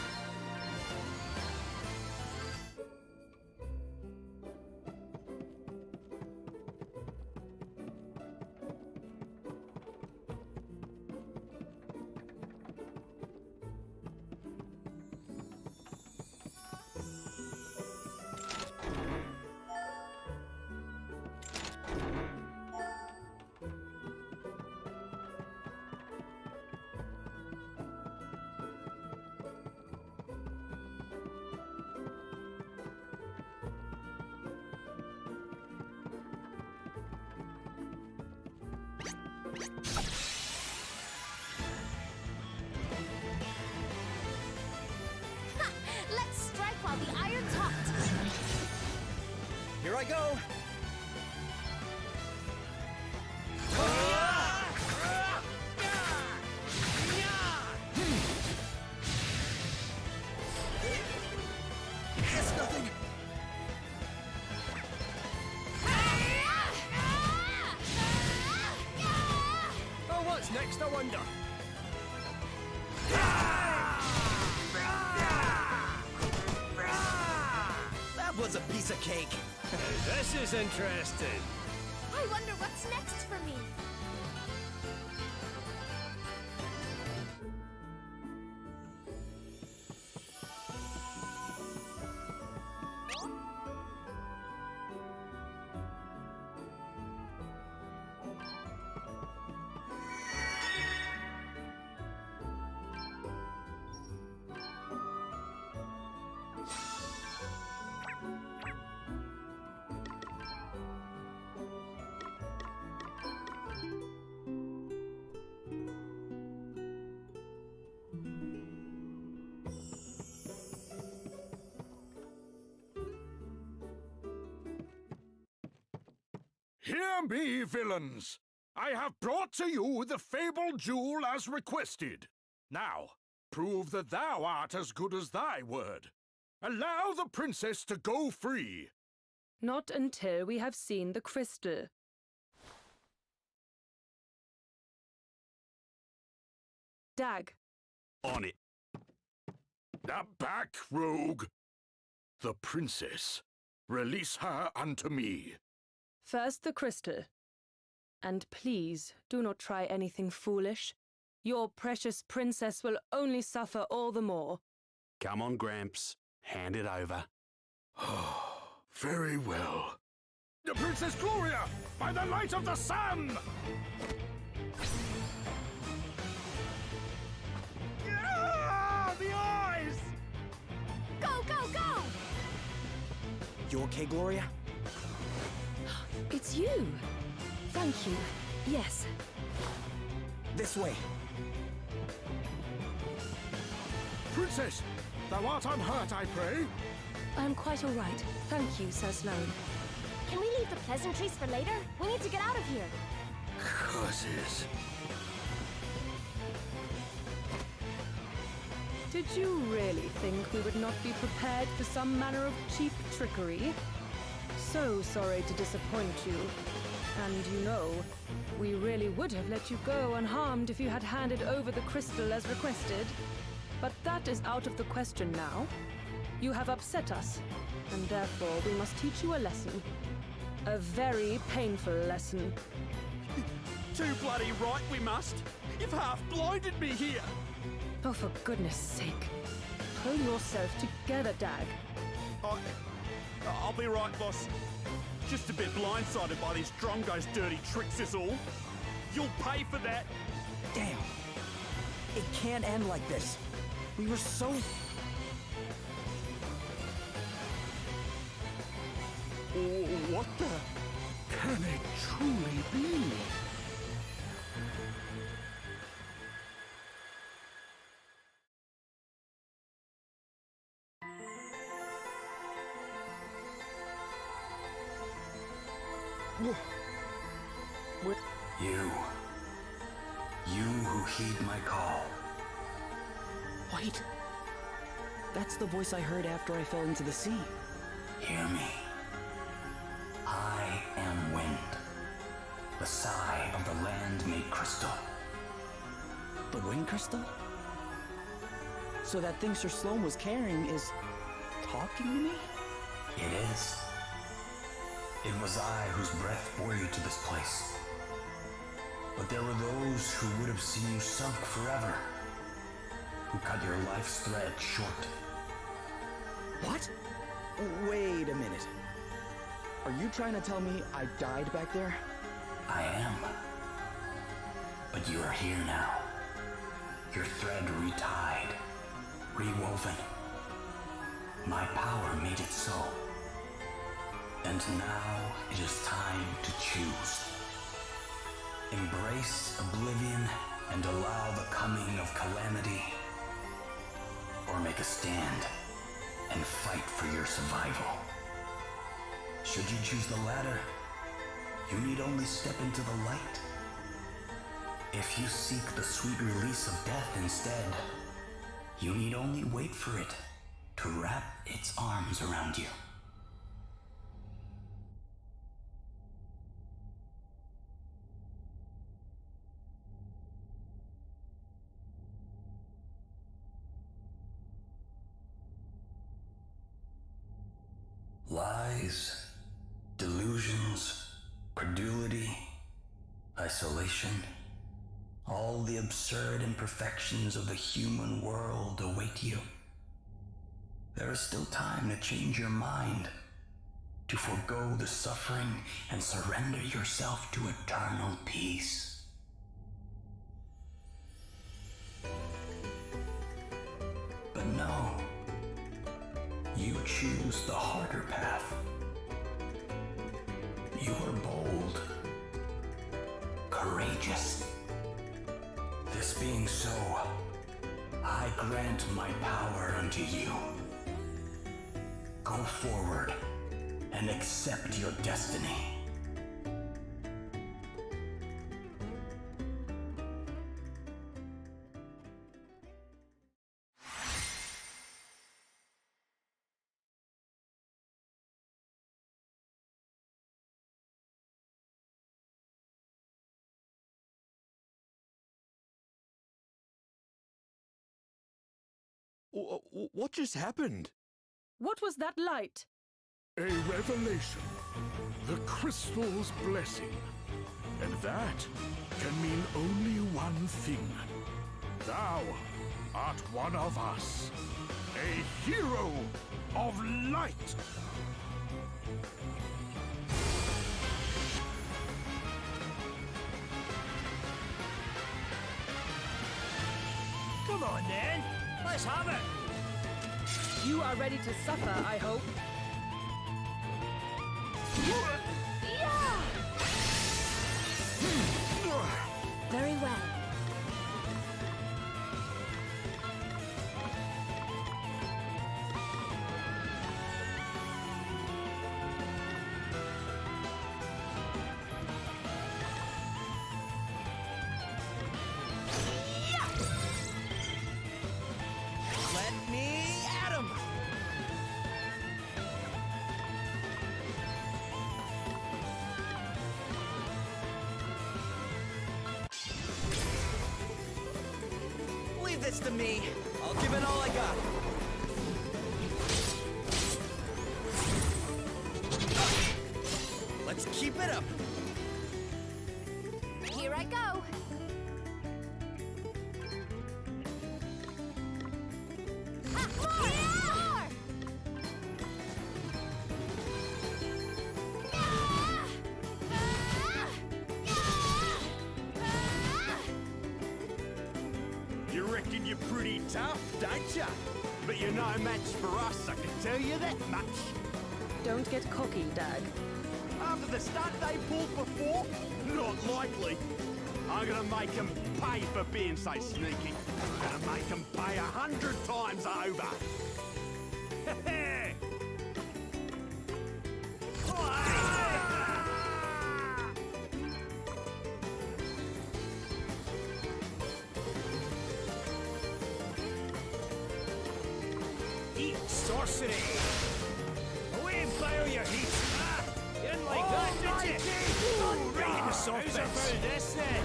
J: Ha! Let's strike while the iron's hot.
A: Here I go. It's nothing.
I: Oh, what's next, I wonder?
A: That was a piece of cake.
I: This is interesting.
J: I wonder what's next for me.
C: Hear me, villains! I have brought to you the fabled jewel as requested. Now, prove that thou art as good as thy word. Allow the princess to go free.
K: Not until we have seen the crystal. Dag.
L: On it.
C: Back, rogue! The princess. Release her unto me.
K: First the crystal. And please, do not try anything foolish. Your precious princess will only suffer all the more.
L: Come on, Gramps. Hand it over.
C: Very well. The Princess Gloria, by the light of the sun!
I: The eyes!
J: Go, go, go!
A: You okay, Gloria?
D: It's you. Thank you. Yes.
A: This way.
C: Princess, Thou art unhurt, I pray?
D: I'm quite all right. Thank you, Sir Sloane.
J: Can we leave the pleasantries for later? We need to get out of here.
C: Curses.
K: Did you really think we would not be prepared for some manner of cheap trickery? So sorry to disappoint you. And you know, we really would have let you go unharmed if you had handed over the crystal as requested. But that is out of the question now. You have upset us, and therefore we must teach you a lesson. A very painful lesson.
L: Too bloody right we must. You've half blinded me here.
K: Oh, for goodness sake. Pull yourself together, Dag.
L: I'll be right, boss. Just a bit blindsided by these Drongo's dirty tricks is all. You'll pay for that.
A: Damn. It can't end like this. We were so...
L: What the?
C: Can it truly be?
N: You who heed my call.
A: Wait. That's the voice I heard after I fell into the sea.
N: Hear me. I am wind, the sigh of the land made crystal.
A: The wind crystal? So that thing Sir Sloane was carrying is talking to me?
N: It is. It was I whose breath bore you to this place. But there were those who would have seen you sunk forever, who cut your life's thread short.
A: What? Wait a minute. Are you trying to tell me I died back there?
N: I am. But you are here now. Your thread retied, rewoven. My power made it so. And now it is time to choose. Embrace oblivion and allow the coming of calamity, or make a stand and fight for your survival. Should you choose the latter, you need only step into the light. If you seek the sweet release of death instead, you need only wait for it to wrap its arms around you. Lies, delusions, credulity, isolation, all the absurd imperfections of the human world await you. There is still time to change your mind, to forego the suffering and surrender yourself to eternal peace. But no. You choose the harder path. You are bold, courageous. This being so, I grant my power unto you. Go forward and accept your destiny.
L: What just happened?
K: What was that light?
C: A revelation. The crystal's blessing. And that can mean only one thing. Thou art one of us. A hero of light.
G: Come on, then. Let's have it.
K: You are ready to suffer, I hope.
J: Very well.
A: this to me. I'll give it all I got. Let's keep it up.
J: Here I go. More!
L: You reckon you're pretty tough, don't ya? But you're no match for us, I can tell you that much.
K: Don't get cocky, Dag.
L: After the stunt they pulled before? Not likely. I'm gonna make them pay for being so sneaky. I'm gonna make them pay 100 times over.
I: Eat sorcery! Away and play all your heat! Ah, you didn't like that, did you? Bring it to soft bits. How's about this then?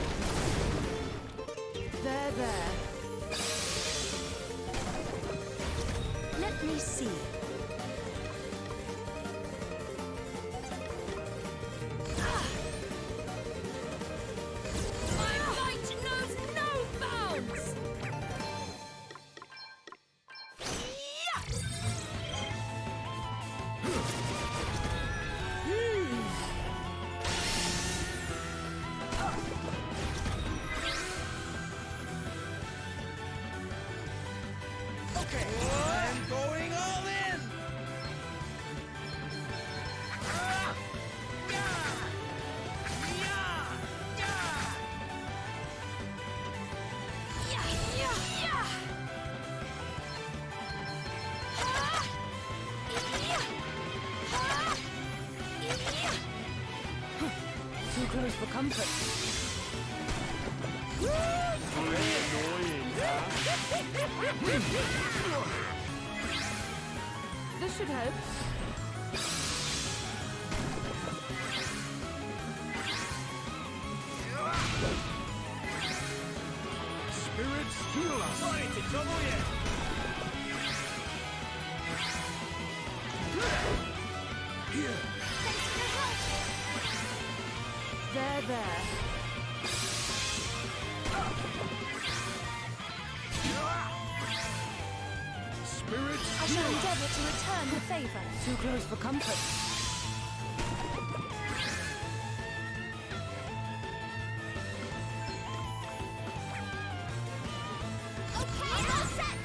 K: There.
D: Let me see.
J: My might knows no bounds!
A: Okay, I'm going all in.
K: Too close for comfort. This should help.
C: Spirits heal us.
I: Sorry to trouble you.
C: Here.
K: There.
C: Spirits
D: I shall endeavor to return the favor.
K: Too close for comfort.
J: Okay, all set!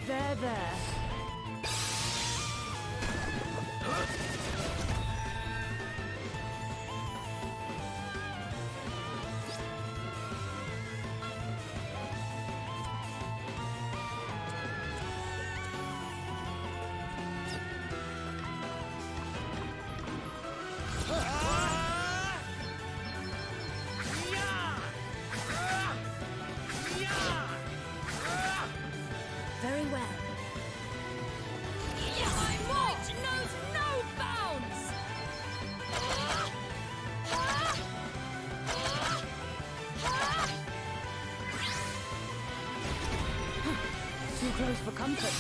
K: There.
D: Very well.
J: My might knows no bounds!
K: Too close for comfort.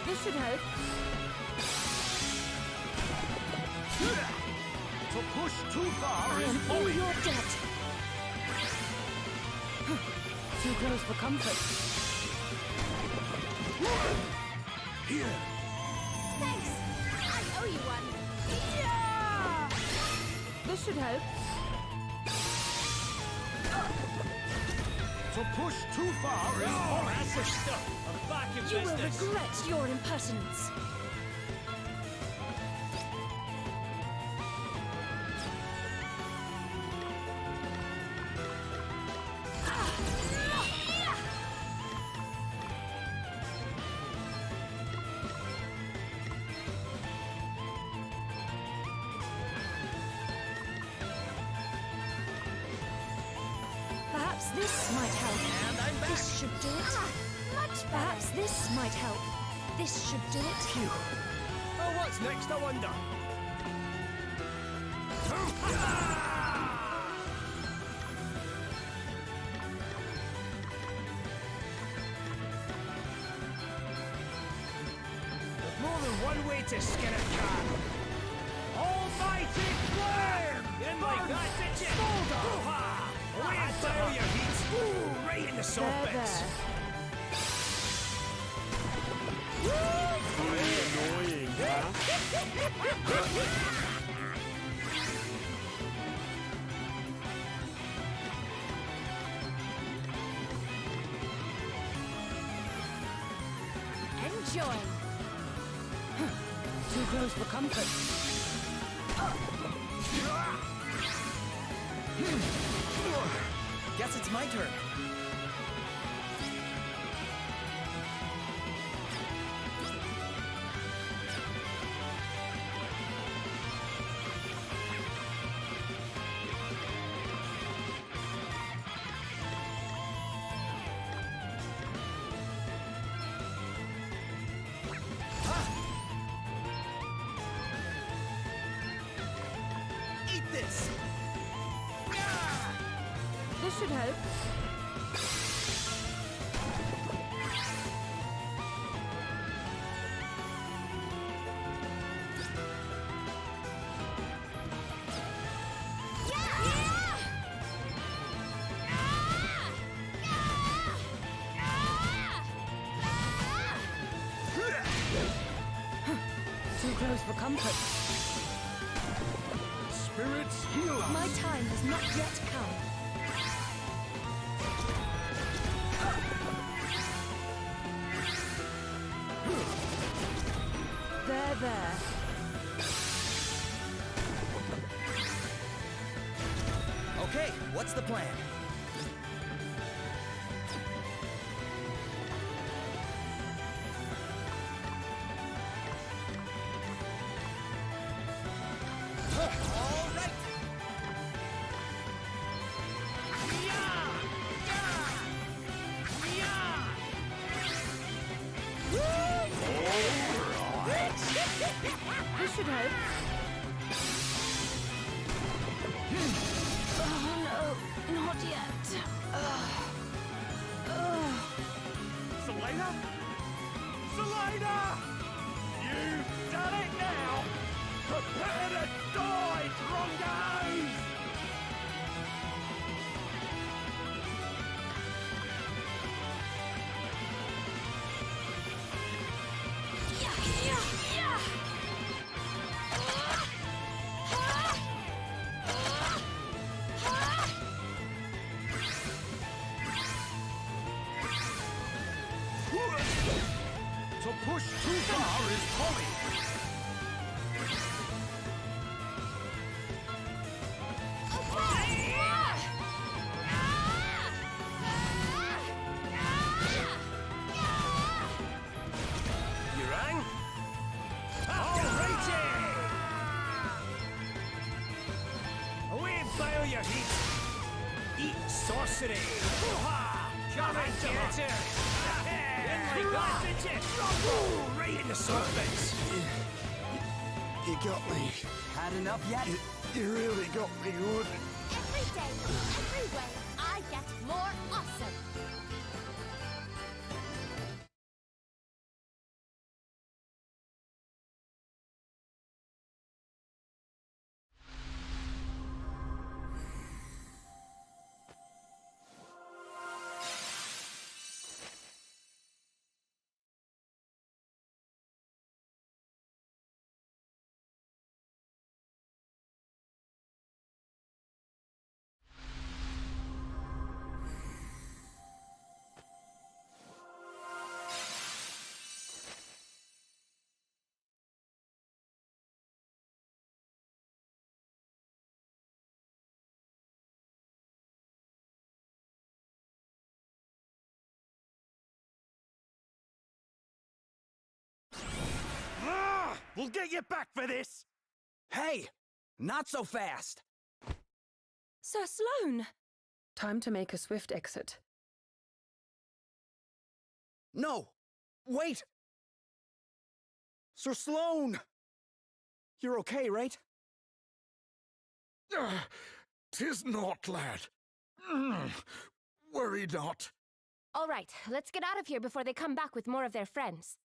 K: This should help.
C: To push too far
D: I
C: is
D: am all
C: folly.
D: your debt.
K: Too close for comfort.
C: Here.
J: Thanks! I owe you one!
K: This should help.
C: To push too far is folly.
I: That's the stuff. I'm back in
D: You will
I: business.
D: regret your impertinence.
H: this might help.
A: And I'm back.
H: This should do it.
J: Much
H: Perhaps this might help. This should do it.
A: Phew.
I: Oh, what's next, I wonder?
G: There's more than one way to skin a cat. Almighty flame!
I: You didn't like that, did you?
G: Hoo-ha! Away and fail your heat! Ooh, right in the soft
K: There,
G: bits!
L: Annoying, huh?
J: Enjoy.
H: Too close for comfort.
A: Guess it's my turn. Eat this!
K: This should help.
H: Too close for comfort.
C: Spirits heal us.
H: My time has not yet come.
K: There.
A: Okay, what's the plan? All right.
K: This should help.
H: Oh no, not yet.
G: Selena? Selena! You've done it now! Prepare to die, Drongos! To push too far is folly! You rang? Alrighty! Away and fail your heat! Eat sorcery! Hoo-ha! Come and get her! Didn't like that, did you? Ooh, right in the soft bits!
A: You got me.
I: Had enough yet?
A: You really got me good.
J: Every day, every way, I get more awesome.
G: We'll get you back for this!
A: Hey, not so fast.
H: Sir Sloane!
K: Time to make a swift exit.
F: No! Wait! Sir Sloane! You're okay, right?
C: 'Tis not, lad. Worry not.
J: All right, let's get out of here before they come back with more of their friends.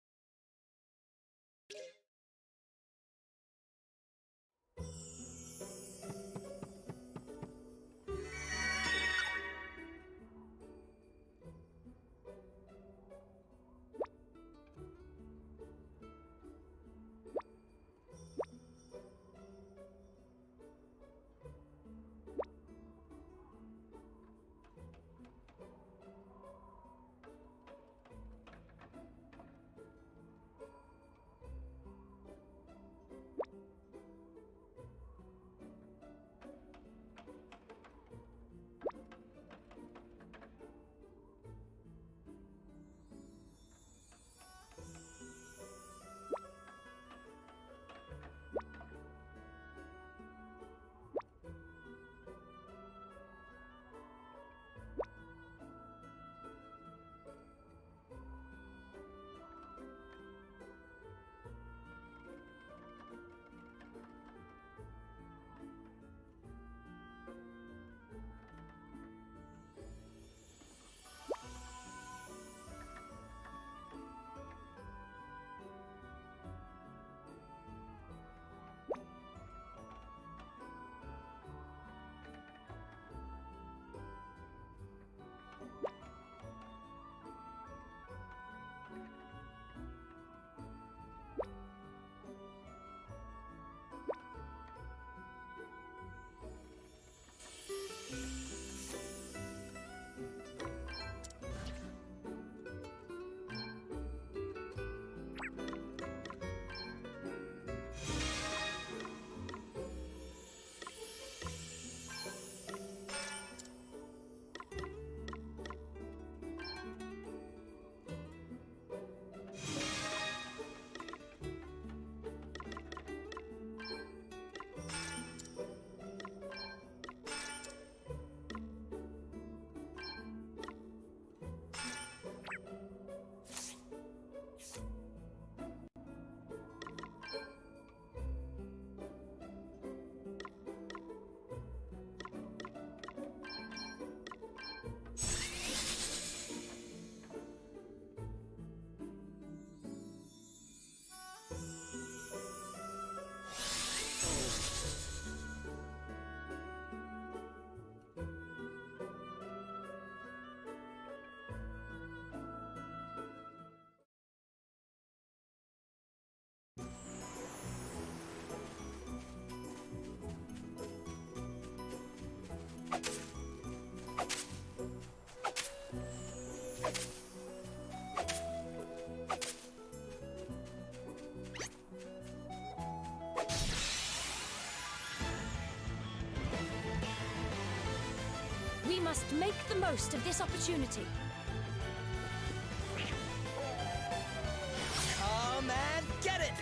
D: We must make the most of this opportunity.
A: Come and get it!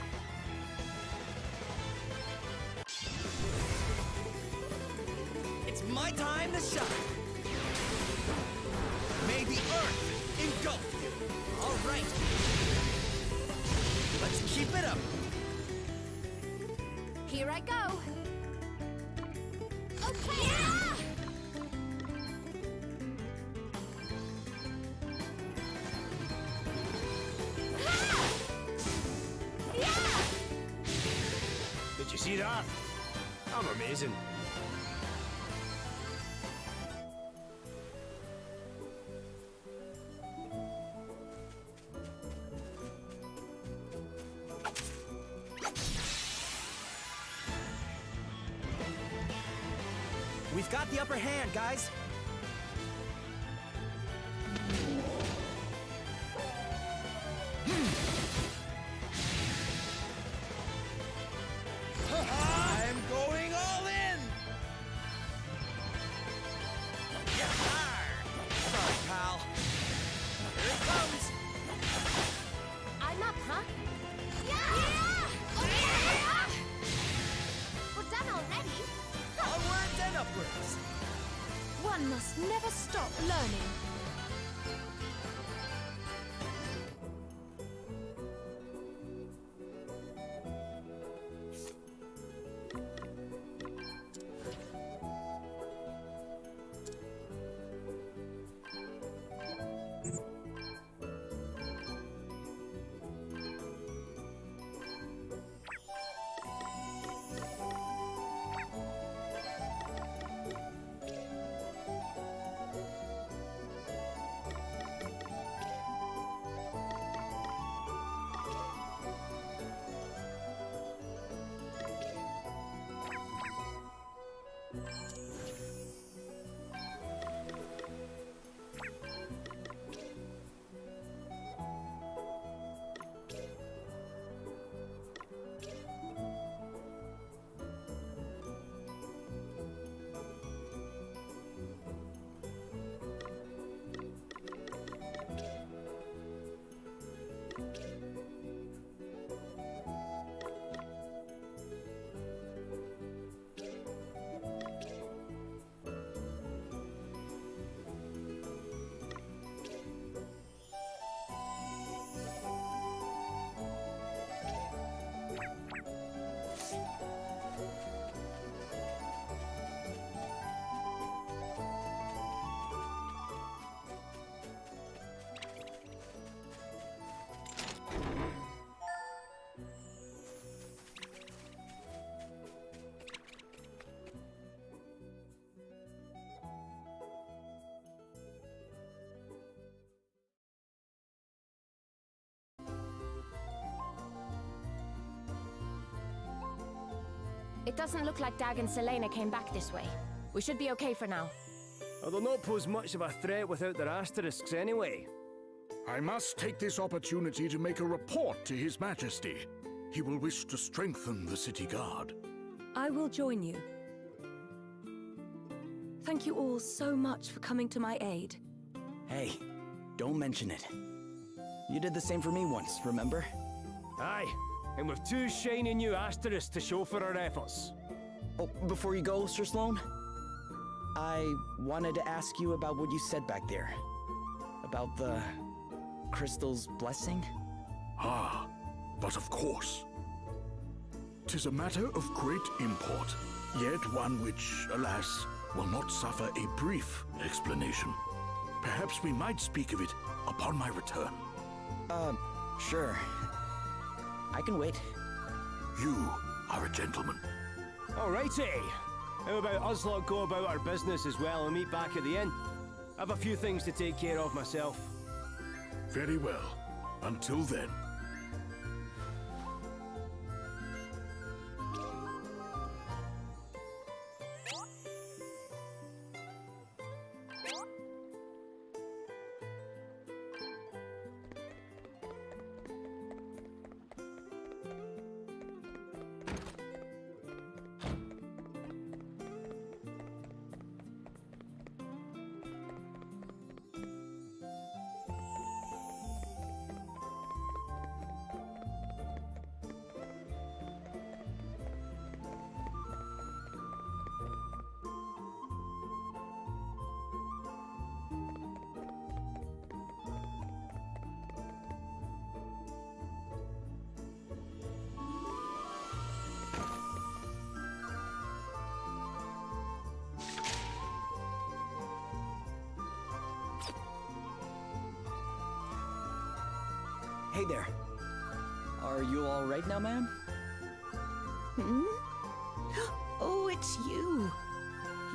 A: It's my time to shine! May the earth engulf you! All right! Let's keep it up!
J: Here I go! Okay! Yeah!
I: Did you see that? I'm amazing.
A: We've got the upper hand, guys. I'm going all in! Sorry, pal. Here it comes!
J: I'm up, huh? Yeah! Yeah! We're done already?
A: Onwards and upwards!
J: Whoa!
M: One must never stop learning.
J: It doesn't look like Dag and Selena came back this way. We should be okay for now.
I: They'll not pose much of a threat without their asterisks anyway.
C: I must take this opportunity to make a report to His Majesty. He will wish to strengthen the city guard.
D: I will join you. Thank you all so much for coming to my aid.
A: Hey, don't mention it. You did the same for me once, remember?
I: Aye, and with 2 shiny new asterisks to show for our efforts.
A: Oh, before you go, Sir Sloane, I wanted to ask you about what you said back there. About the crystal's blessing?
C: Ah, but of course. 'Tis a matter of great import, yet one which, alas, will not suffer a brief explanation. Perhaps we might speak of it upon my return.
A: Sure. I can wait.
C: You are a gentleman.
I: Alrighty. How about us lot go about our business as well and meet back at the inn? I've a few things to take care of myself.
C: Very well. Until then.
A: Hey there. Are you all right now, ma'am?
E: Hmm? Oh, it's you.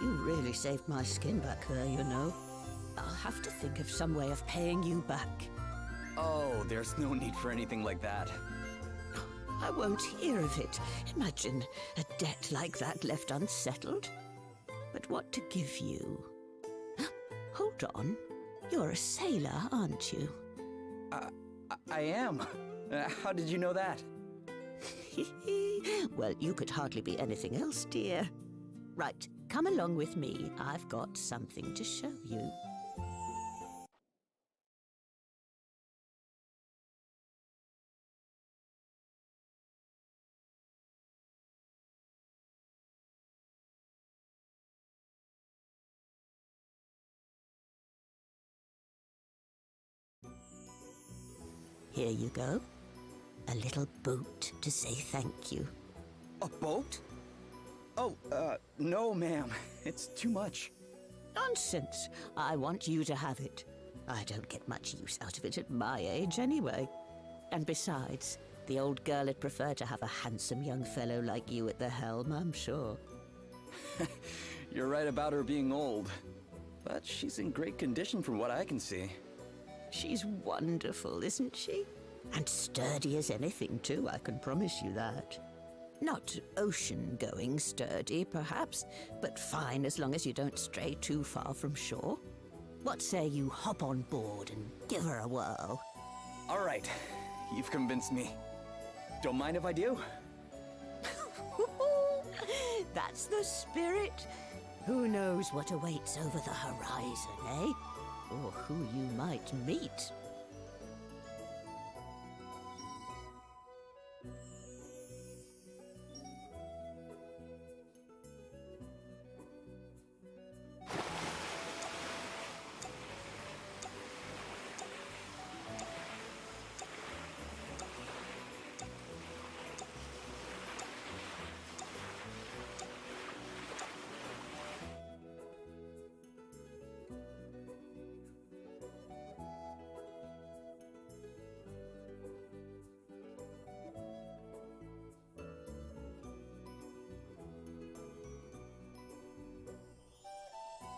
E: You really saved my skin back there, you know. I'll have to think of some way of paying you back.
A: Oh, there's no need for anything like that.
E: I won't hear of it. Imagine a debt like that left unsettled. But what to give you? Hold on. You're a sailor, aren't you?
A: I am. How did you know that?
E: Well, you could hardly be anything else, dear. Right, come along with me. I've got something to show you.
O: Here you go. A little boat to say thank you.
A: A boat? Oh, no, ma'am. It's too much.
O: Nonsense. I want you to have it. I don't get much use out of it at my age anyway. And besides, the old girl would prefer to have a handsome young fellow like you at the helm, I'm sure.
A: You're right about her being old. But she's in great condition from what I can see.
O: She's wonderful, isn't she? And sturdy as anything, too, I can promise you that. Not ocean-going sturdy, perhaps, but fine as long as you don't stray too far from shore. What say you hop on board and give her a whirl?
A: All right. You've convinced me. Don't mind if I do?
O: That's the spirit. Who knows what awaits over the horizon, eh? Or who you might meet.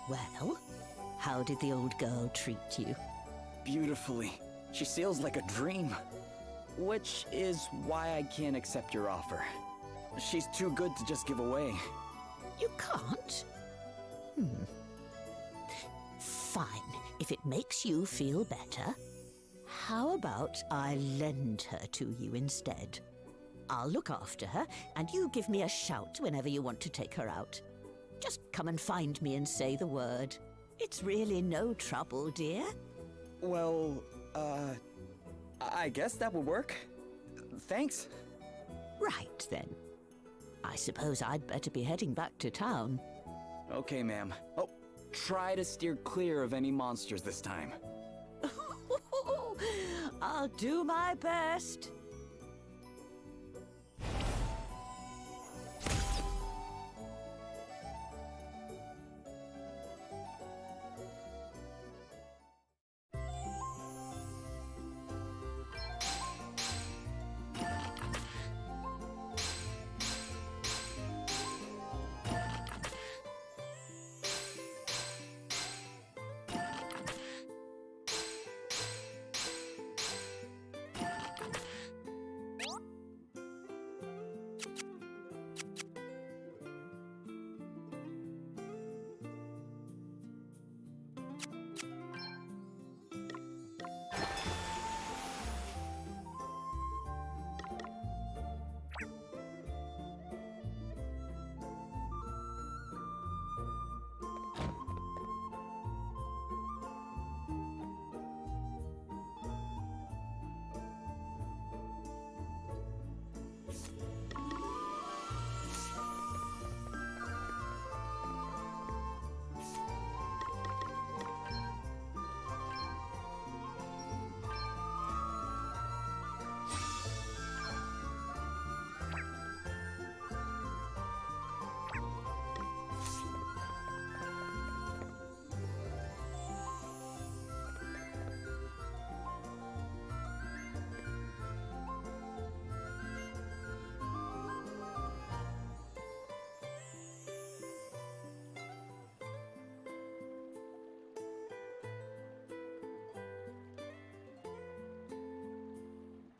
O: Well, how did the old girl treat you?
A: Beautifully. She sails like a dream. Which is why I can't accept your offer. She's too good to just give away.
O: You can't? Fine, if it makes you feel better. How about I lend her to you instead? I'll look after her, and you give me a shout whenever you want to take her out. Just come and find me and say the word. It's really no trouble, dear.
A: Well, I guess that would work. Thanks.
O: Right, then. I suppose I'd better be heading back to town.
A: Okay, ma'am. Oh, try to steer clear of any monsters this time.
O: I'll do my best.